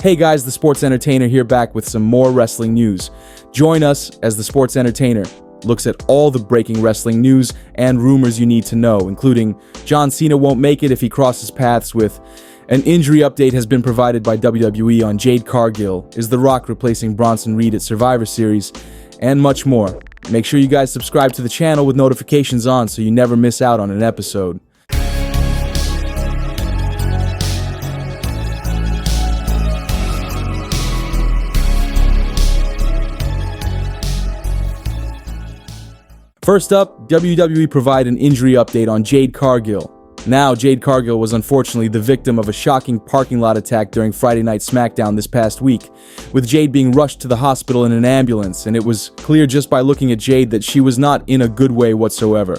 Hey guys, the Sports Entertainer here, back with some more wrestling news. Join us as the Sports Entertainer looks at all the breaking wrestling news and rumors you need to know, including John Cena won't make it if he crosses paths with, an injury update has been provided by WWE on Jade Cargill, is The Rock replacing Bronson Reed at Survivor Series, and much more. Make sure you guys subscribe to the channel with notifications on so you never miss out on an episode. First up, WWE provide an injury update on Jade Cargill. Now, Jade Cargill was unfortunately the victim of a shocking parking lot attack during Friday Night SmackDown this past week, with Jade being rushed to the hospital in an ambulance, and it was clear just by looking at Jade that she was not in a good way whatsoever.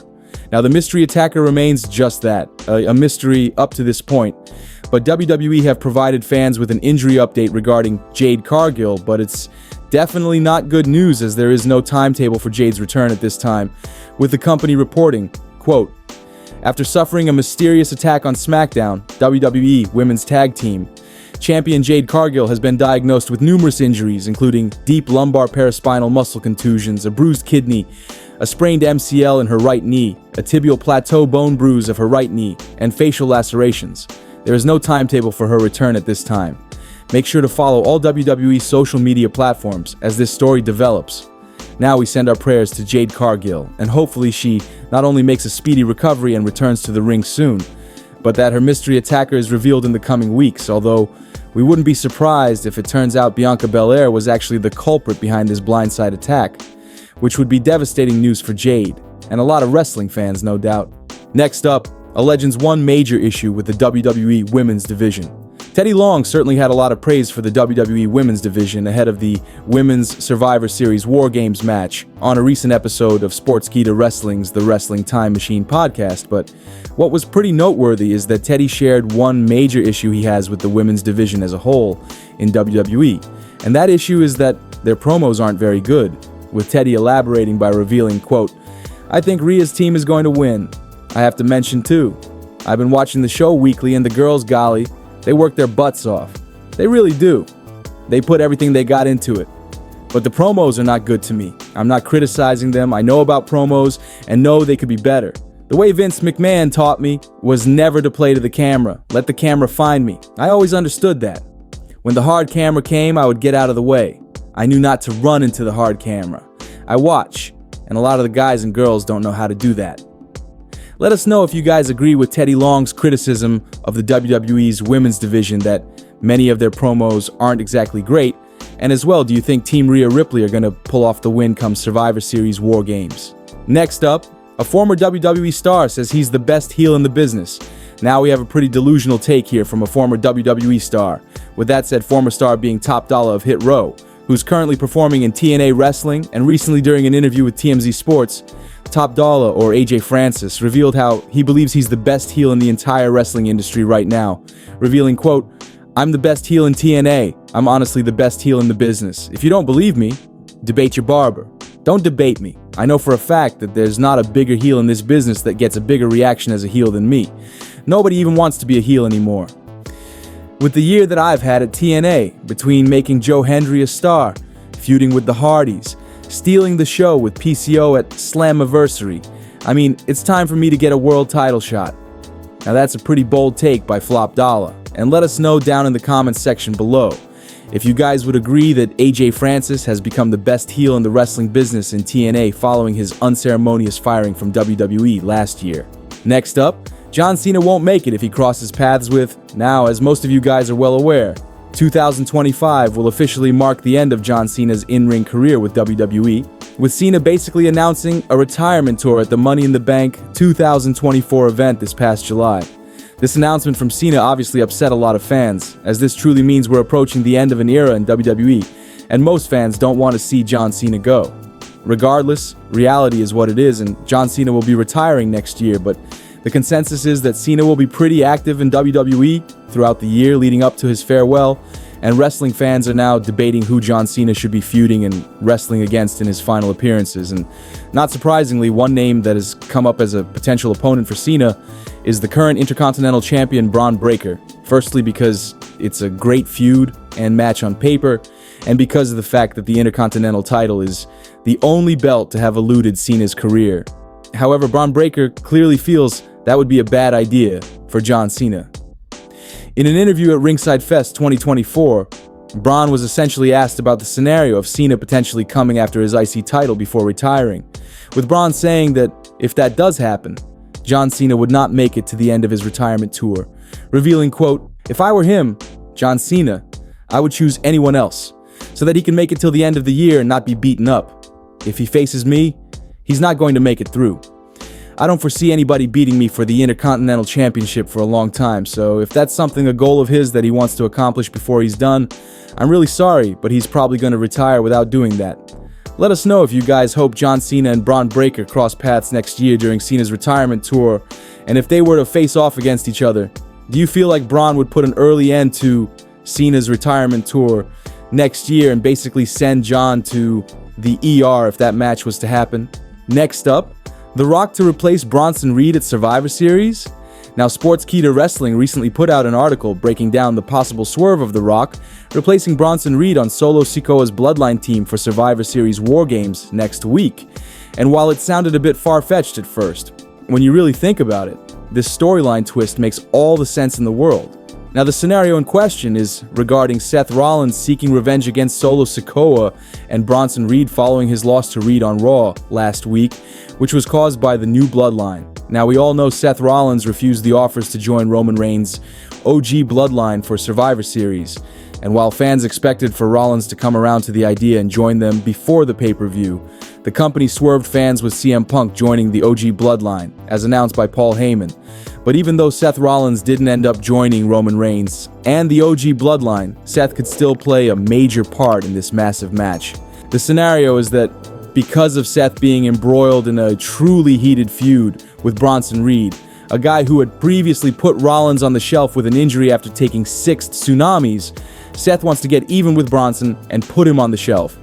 Now, the mystery attacker remains just that, a mystery up to this point, but WWE have provided fans with an injury update regarding Jade Cargill, but it's definitely not good news as there is no timetable for Jade's return at this time, with the company reporting, quote, "After suffering a mysterious attack on SmackDown, WWE Women's Tag Team champion Jade Cargill has been diagnosed with numerous injuries, including deep lumbar paraspinal muscle contusions, a bruised kidney, a sprained MCL in her right knee, a tibial plateau bone bruise of her right knee, and facial lacerations. There is no timetable for her return at this time. Make sure to follow all WWE social media platforms as this story develops. Now we send our prayers to Jade Cargill, and hopefully she not only makes a speedy recovery and returns to the ring soon, but that her mystery attacker is revealed in the coming weeks, although we wouldn't be surprised if it turns out Bianca Belair was actually the culprit behind this blindside attack, which would be devastating news for Jade, and a lot of wrestling fans, no doubt. Next up, a Legends one major issue with the WWE Women's Division. Teddy Long certainly had a lot of praise for the WWE Women's Division ahead of the Women's Survivor Series War Games match on a recent episode of Sportskeeda Wrestling's The Wrestling Time Machine podcast, but what was pretty noteworthy is that Teddy shared one major issue he has with the Women's Division as a whole in WWE, and that issue is that their promos aren't very good, with Teddy elaborating by revealing, quote, "I think Rhea's team is going to win. I have to mention too, I've been watching the show weekly and the girls, golly, they work their butts off. They really do. They put everything they got into it. But the promos are not good to me. I'm not criticizing them. I know about promos and know they could be better. The way Vince McMahon taught me was never to play to the camera. Let the camera find me. I always understood that. When the hard camera came, I would get out of the way. I knew not to run into the hard camera. I watch, and a lot of the guys and girls don't know how to do that." Let us know if you guys agree with Teddy Long's criticism of the WWE's women's division that many of their promos aren't exactly great, and as well, do you think Team Rhea Ripley are going to pull off the win come Survivor Series War Games? Next up, a former WWE star says he's the best heel in the business. Now we have a pretty delusional take here from a former WWE star, with that said former star being Top Dollar of Hit Row, who's currently performing in TNA Wrestling, and recently during an interview with TMZ Sports, Top Dollar, or AJ Francis, revealed how he believes he's the best heel in the entire wrestling industry right now, revealing, quote, "I'm the best heel in TNA. I'm honestly the best heel in the business. If you don't believe me, debate your barber. Don't debate me. I know for a fact that there's not a bigger heel in this business that gets a bigger reaction as a heel than me. Nobody even wants to be a heel anymore. With the year that I've had at TNA, between making Joe Hendry a star, feuding with the Hardys, stealing the show with PCO at Slammiversary, I mean, it's time for me to get a world title shot." Now that's a pretty bold take by Flop Dollar, and let us know down in the comments section below if you guys would agree that AJ Francis has become the best heel in the wrestling business in TNA following his unceremonious firing from WWE last year. Next up, John Cena won't make it if he crosses paths with, now as most of you guys are well aware, 2025 will officially mark the end of John Cena's in-ring career with WWE, with Cena basically announcing a retirement tour at the Money in the Bank 2024 event this past July. This announcement from Cena obviously upset a lot of fans, as this truly means we're approaching the end of an era in WWE, and most fans don't want to see John Cena go. Regardless, reality is what it is, and John Cena will be retiring next year, but the consensus is that Cena will be pretty active in WWE throughout the year leading up to his farewell, and wrestling fans are now debating who John Cena should be feuding and wrestling against in his final appearances. And not surprisingly, one name that has come up as a potential opponent for Cena is the current Intercontinental Champion Braun Breaker. Firstly, because it's a great feud and match on paper, and because of the fact that the Intercontinental title is the only belt to have eluded Cena's career. However, Bron Breakker clearly feels that would be a bad idea for John Cena. In an interview at Ringside Fest 2024, Bron was essentially asked about the scenario of Cena potentially coming after his IC title before retiring, with Bron saying that if that does happen, John Cena would not make it to the end of his retirement tour, revealing, quote, "If I were him, John Cena, I would choose anyone else, so that he can make it till the end of the year and not be beaten up. If he faces me, he's not going to make it through. I don't foresee anybody beating me for the Intercontinental Championship for a long time, so if that's a goal of his that he wants to accomplish before he's done, I'm really sorry, but he's probably going to retire without doing that." Let us know if you guys hope John Cena and Bron Breakker cross paths next year during Cena's retirement tour, and if they were to face off against each other, do you feel like Bron would put an early end to Cena's retirement tour next year and basically send John to the ER if that match was to happen? Next up, The Rock to replace Bronson Reed at Survivor Series? Now, Sportskeeda Wrestling recently put out an article breaking down the possible swerve of The Rock replacing Bronson Reed on Solo Sikoa's Bloodline team for Survivor Series War Games next week. And while it sounded a bit far-fetched at first, when you really think about it, this storyline twist makes all the sense in the world. Now, the scenario in question is regarding Seth Rollins seeking revenge against Solo Sikoa and Bronson Reed following his loss to Reed on Raw last week, which was caused by the new bloodline. Now, we all know Seth Rollins refused the offers to join Roman Reigns' OG bloodline for Survivor Series, and while fans expected for Rollins to come around to the idea and join them before the pay-per-view, the company swerved fans with CM Punk joining the OG bloodline, as announced by Paul Heyman. But even though Seth Rollins didn't end up joining Roman Reigns and the OG bloodline, Seth could still play a major part in this massive match. The scenario is that because of Seth being embroiled in a truly heated feud with Bronson Reed, a guy who had previously put Rollins on the shelf with an injury after taking 6 tsunamis, Seth wants to get even with Bronson and put him on the shelf,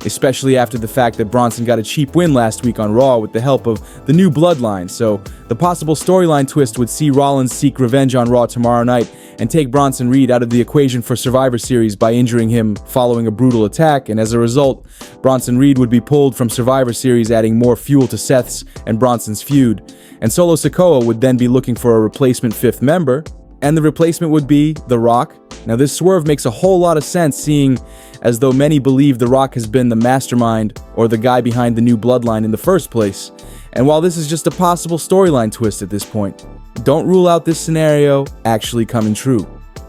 especially after the fact that Bronson got a cheap win last week on Raw with the help of the new bloodline. So the possible storyline twist would see Rollins seek revenge on Raw tomorrow night and take Bronson Reed out of the equation for Survivor Series by injuring him following a brutal attack, and as a result, Bronson Reed would be pulled from Survivor Series, adding more fuel to Seth's and Bronson's feud, and Solo Sikoa would then be looking for a replacement 5th member, and the replacement would be The Rock. Now, this swerve makes a whole lot of sense, seeing as though many believe The Rock has been the mastermind or the guy behind the new bloodline in the first place. And while this is just a possible storyline twist at this point, don't rule out this scenario actually coming true.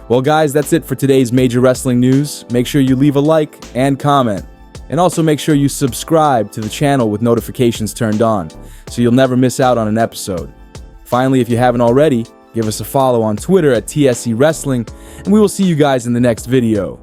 Well, guys, that's it for today's major wrestling news. Make sure you leave a like and comment. And also make sure you subscribe to the channel with notifications turned on, so you'll never miss out on an episode. Finally, if you haven't already, give us a follow on Twitter at TSE Wrestling, and we will see you guys in the next video.